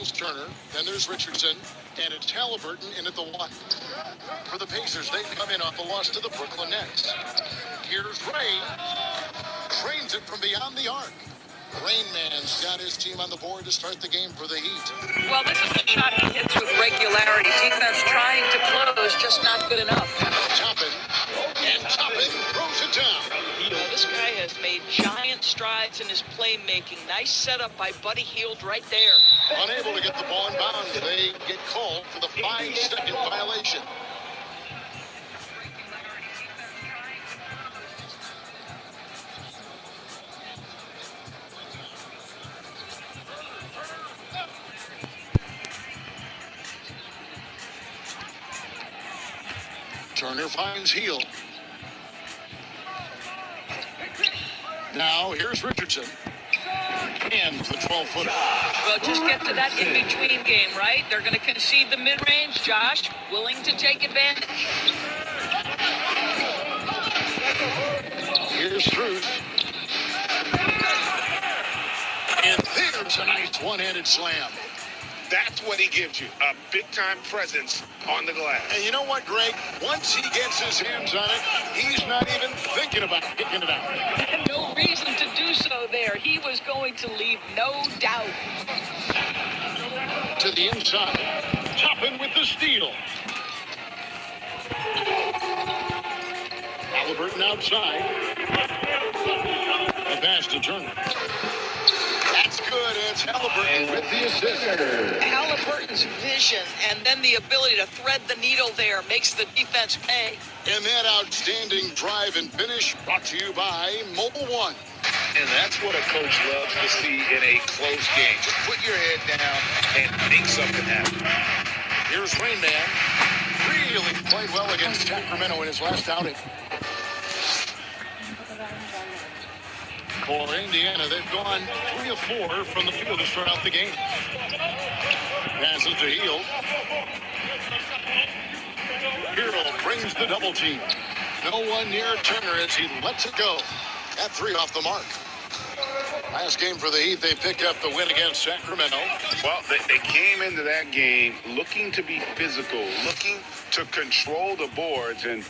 Miles Turner. Then there's Richardson. And it's Halliburton in at the 1. For the Pacers, they've come in off a loss to the Brooklyn Nets. Here's Ray. Trains it from beyond the arc. Rain Man's got his team on the board to start the game for the Heat. Well, this is a shot he hits with regularity. Defense trying to close, just not good enough. Toppin. And Toppin throws it down. You know, this guy has made giant strides in his playmaking. Nice setup by Buddy Hield right there. Unable to get the ball in bounds. They get called for the 5-second violation. Turner finds Hield. Now here's Richardson. And the 12-footer. Well, just get to that in-between game, right? They're going to concede the mid-range. Josh, willing to take advantage. Here's Struth. And there's a nice one-handed slam. That's what he gives you, a big-time presence on the glass. And you know what, Greg? Once he gets his hands on it, he's not even thinking about kicking it out. And no reason to do so there. He was going to leave no doubt. To the inside. Toppin with the steal. Halliburton outside. A pass to Turner. That's good. It's Halliburton with the assist. Halliburton's vision and then the ability to thread the needle there makes the defense pay. And that outstanding drive and finish brought to you by Mobile One. And that's what a coach loves to see in a close game. Just put your head down and make something happen. Here's Rain Man. Really played well against Sacramento in his last outing. For Indiana, they've gone 3 of 4 from the field to start out the game. Passes to Hield. Hero brings the double team. No one near Turner as he lets it go. At 3 off the mark. Last game for the Heat, they picked up the win against Sacramento. Well, they came into that game looking to be physical, looking to control the boards, and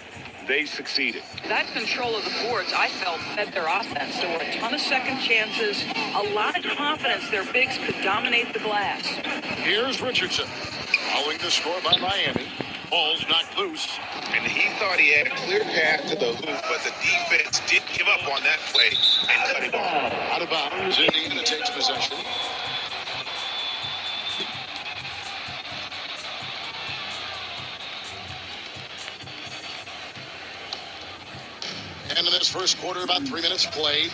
they succeeded. That control of the boards, I felt, fed their offense. There were a ton of second chances, a lot of confidence their bigs could dominate the glass. Here's Richardson. Following the score by Miami. Ball's knocked loose. And he thought he had a clear path to the hoop, but the defense did give up on that play and cut him off. Out of bounds, Indiana takes possession. And in this first quarter, about 3 minutes played.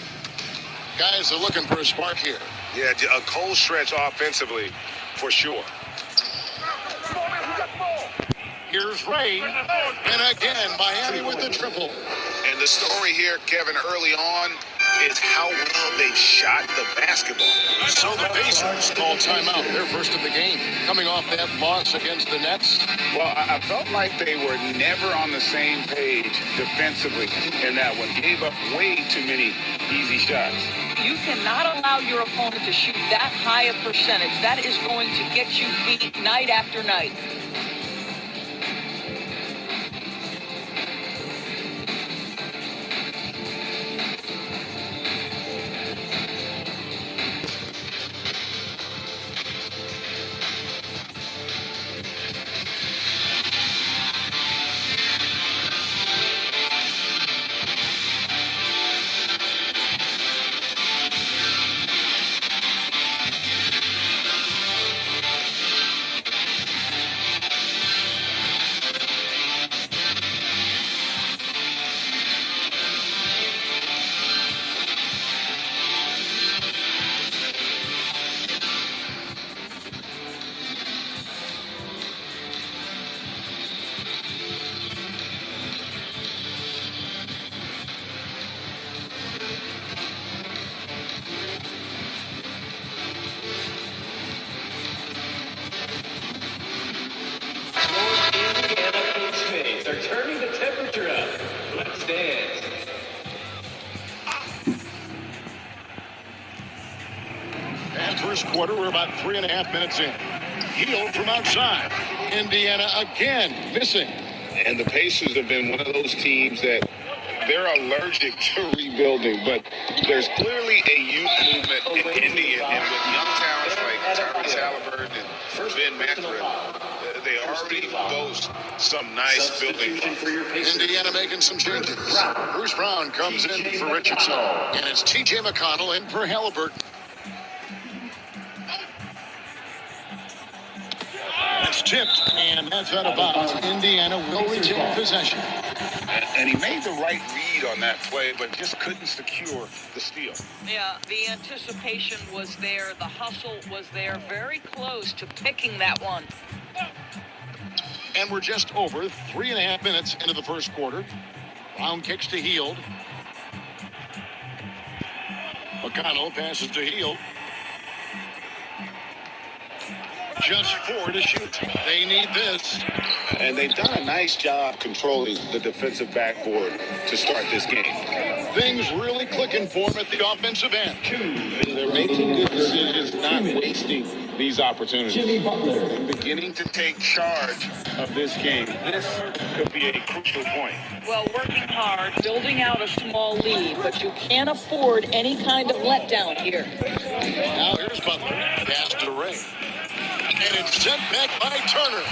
Guys are looking for a spark here. Yeah, a cold stretch offensively, for sure. Here's Ray. And again, Miami with the triple. And the story here, Kevin, early on, is how well they've shot the basketball. So the Pacers call timeout. Their first of the game. Coming off that loss against the Nets. Well, I felt like they were never on the same page defensively in that one. Gave up way too many easy shots. You cannot allow your opponent to shoot that high a percentage. That is going to get you beat night after night. They're turning the temperature up. Let's dance. And for first quarter. We're about 3.5 minutes in. Hield from outside. Indiana again missing. And the Pacers have been one of those teams that they're allergic to rebuilding, but there's clearly a youth movement in India, and with young talents like Tyrese Halliburton and Ben Mathurin, they already boast some nice building. Indiana making some changes. Bruce Brown comes in for Richardson, and it's T.J. McConnell in for Halliburton. It's tipped, and that's out of bounds. Indiana will retain possession. And he made the right read on that play, but just couldn't secure the steal. Yeah, the anticipation was there. The hustle was there. Very close to picking that one. And we're just over 3.5 minutes into the first quarter. Brown kicks to Hield. McConnell passes to Hield. Just 4 to shoot. They need this. And they've done a nice job controlling the defensive backboard to start this game. Things really clicking for them at the offensive end. They're making good decisions, not wasting these opportunities. And beginning to take charge of this game. This could be a crucial point. Well, working hard, building out a small lead, but you can't afford any kind of letdown here. Now here's Butler. Pass to Ray. And it's sent back by Turner.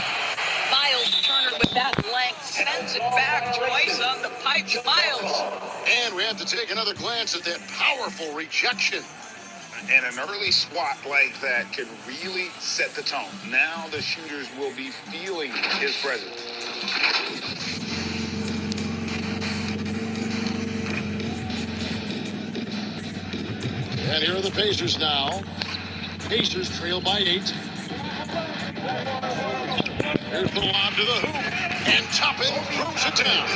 Miles Turner with that length sends it back twice on the pipe. Miles. And we have to take another glance at that powerful rejection. And an early swat like that can really set the tone. Now the shooters will be feeling his presence. And here are the Pacers now. Pacers trail by 8. Here's the lob to the hoop. And Toppin throws it down.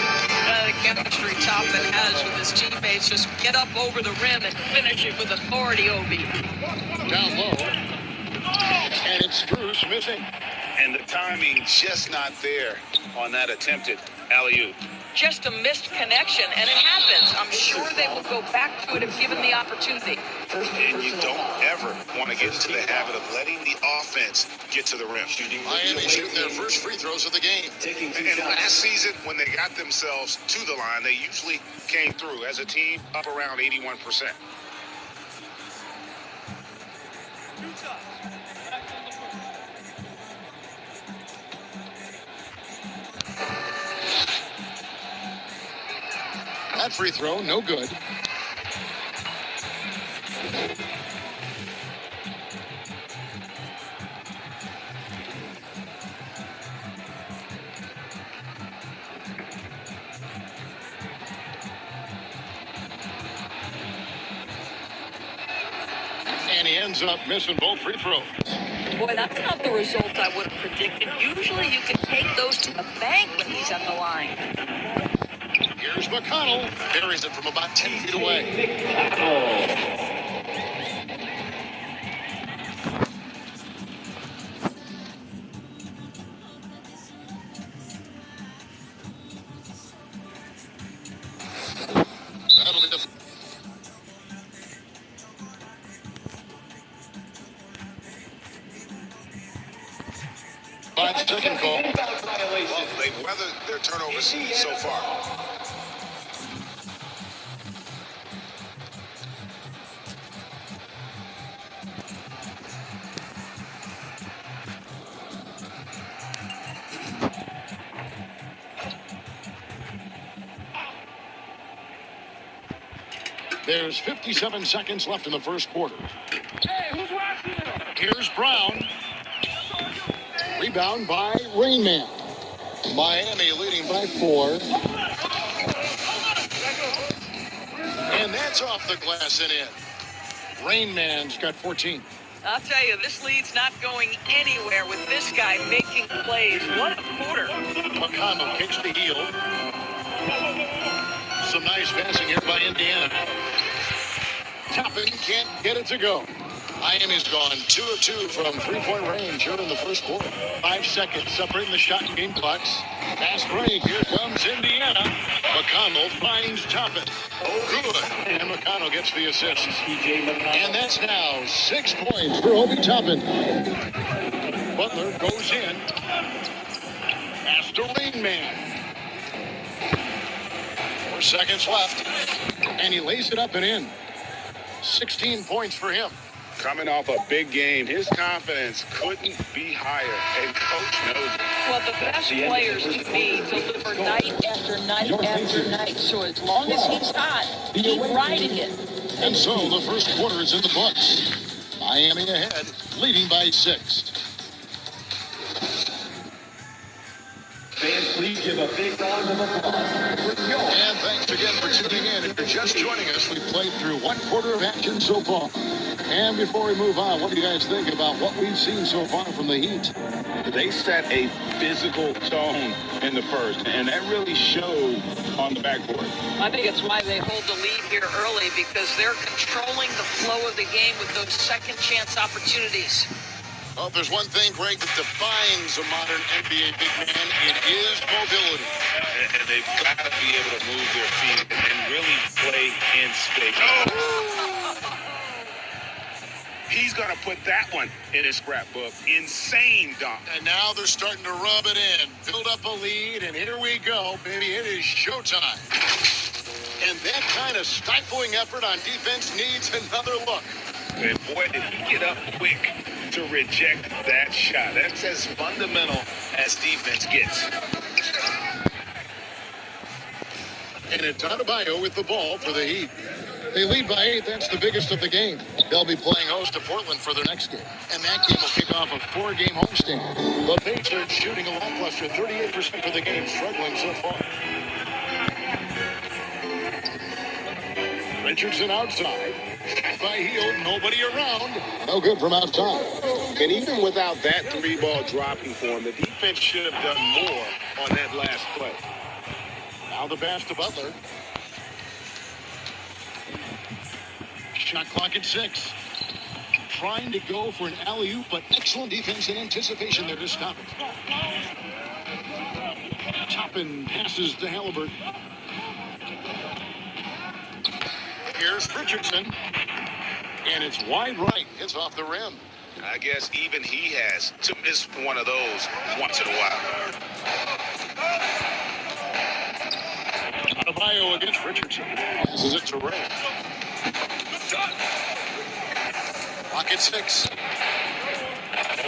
The chemistry Toppin has with his teammates. Just get up over the rim and finish it with authority, Obi. Down low. And it's Bruce missing. And the timing just not there on that attempted alley-oop. Just a missed connection, and it happens. I'm sure they will go back to it if given the opportunity. And you don't ever want to get into the habit of letting the offense get to the rim. Miami shooting their first free throws of the game. And last season, when they got themselves to the line, they usually came through as a team up around 81%. That free throw, no good. And he ends up missing both free throws. Boy, that's not the result I would have predicted. Usually you can take those to the bank when he's at the line. Here's McConnell. Buries it from about 10 feet away. That'll be the... Second call. Well, they've weathered their turnovers so far. There's 57 seconds left in the first quarter. Here's Brown. Rebound by Rainman. Miami leading by 4. And that's off the glass and in. Rainman's got 14. I'll tell you, this lead's not going anywhere with this guy making plays. What a quarter. McConnell kicks the heel. Some nice passing here by Indiana. Toppin can't get it to go. Miami's gone 2 of 2 from three-point range here in the first quarter. 5 seconds separating the shot and game clocks. Fast break. Here comes Indiana. McConnell finds Toppin. Oh, good. And McConnell gets the assist. And that's now 6 points for Obi Toppin. Butler goes in. Pass to Rain Man. 4 seconds left. And he lays it up and in. 16 points for him. Coming off a big game, his confidence couldn't be higher, and Coach knows it. Well, the best players to me deliver night after night after night. So as long as he's hot, keep riding it. And so the first quarter is in the books. Miami ahead, leading by 6. Fans, please give a big round of applause. And thanks again for tuning in. If you're just joining us, we've played through 1 quarter of action so far. And before we move on, what do you guys think about what we've seen so far from the Heat? They set a physical tone in the first, and that really showed on the backcourt. I think it's why they hold the lead here early, because they're controlling the flow of the game with those second chance opportunities. Well, if there's one thing, Greg, that defines a modern NBA big man, it is mobility. And they've got to be able to move their feet and really play in space. Oh! He's going to put that one in his scrapbook. Insane dunk. And now they're starting to rub it in, build up a lead, and here we go, baby. It is showtime. And that kind of stifling effort on defense needs another look. And boy, did he get up quick to reject that shot. That's as fundamental as defense gets. And Adebayo with the ball for the Heat. They lead by 8. That's the biggest of the game. They'll be playing host to Portland for their next game. And that game will kick off a 4-game homestand. The Pacers shooting a lackluster 38% for the game, struggling so far. Richardson outside. By Hield, nobody around. No good from outside. And even without that 3-ball dropping for him, the defense should have done more on that last play. Now the pass to Butler. Shot clock at 6. Trying to go for an alley-oop, but excellent defense and anticipation there to stop it. Toppin passes to Halliburton. Here's Richardson. And it's wide right. It's off the rim. I guess even he has to miss one of those once in a while. Adebayo against Richardson. Passes it to Ray. Clock at 6.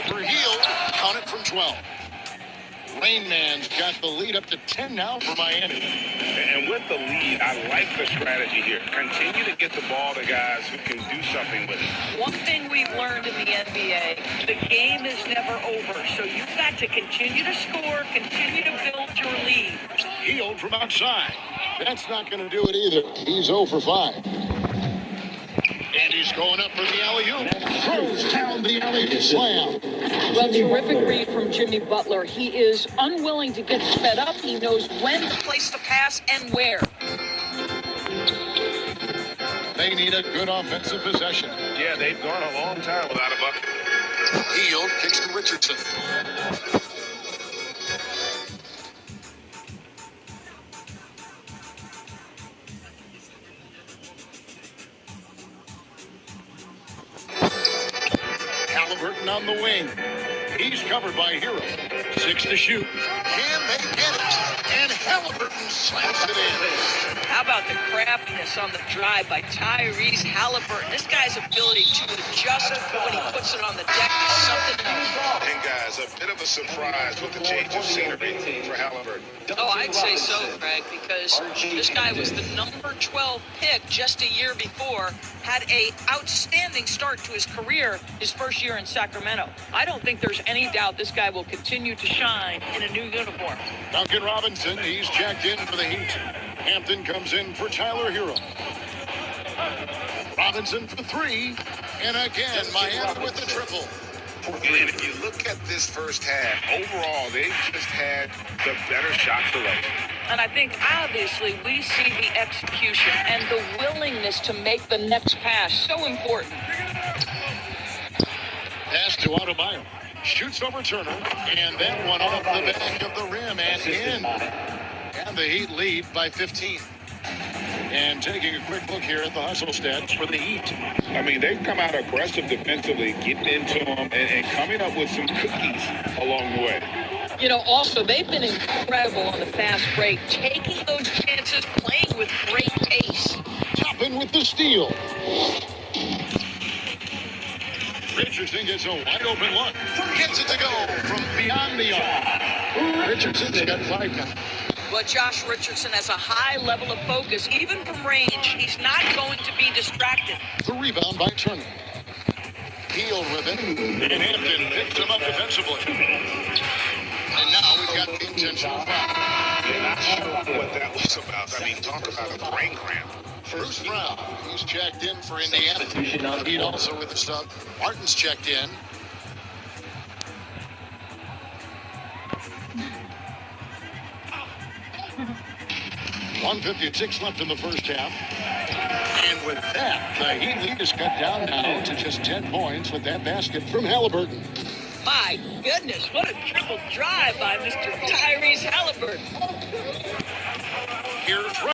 Over Hield. Count it from 12. Rain Man's got the lead up to 10 now for Miami. And with the lead, I like the strategy here. Continue to get the ball to guys who can do something with it. One thing we've learned in the NBA, the game is never over. So you've got to continue to score, continue to build your lead. Hield from outside. That's not going to do it either. He's 0 for 5. And he's going up for the alley-oop. Throws down the alley-oop slam. Well, terrific read from Jimmy Butler. He is unwilling to get sped up. He knows when to place the pass and where. They need a good offensive possession. Yeah, they've gone a long time without a bucket. Hield kicks to Richardson. Halliburton on the wing. He's covered by Hero. 6 to shoot. Can they get it? And Halliburton slams it in. How about the craftiness on the drive by Tyrese Halliburton? This guy's ability to adjust when he puts it on the deck is something else. And guys, a bit of a surprise with the change of scenery for Halliburton. Oh, I'd say so, Greg, because this guy was the number 12 pick just a year before, had a outstanding start to his career his first year in Sacramento. I don't think there's any doubt this guy will continue to shine in a new uniform. Duncan Robinson, he's checked in for the Heat. Hampton comes in for Tyler Hero. Robinson for 3. And again, Miami with the triple. And if you look at this first half, overall, they just had the better shot selection. And I think, obviously, we see the execution and the willingness to make the next pass so important. Pass to Adebayo. Shoots over Turner. And that one off the back of the rim and in. And the Heat lead by 15. And taking a quick look here at the hustle stats for the Heat. I mean, they've come out aggressive defensively, getting into them, and coming up with some cookies along the way. You know, also, they've been incredible on the fast break, taking those chances, playing with great pace. Toppin with the steal. Richardson gets a wide open look. Gets it to go from beyond the arc. Richardson's got 5 now. But Josh Richardson has a high level of focus, even from range. He's not going to be distracted. The rebound by Turner. Healed with it. And Hampton picks him up defensively. And now we've got the intentional foul. Not sure what that was about. I mean, talk about a brain cramp. Bruce Brown, he's checked in for Indiana. Heat also with the sub. Martin's checked in. .156 left in the first half. And with that, the Heat lead is cut down now to just 10 points with that basket from Halliburton. My goodness, what a triple drive by Mr. Tyrese Halliburton. Here's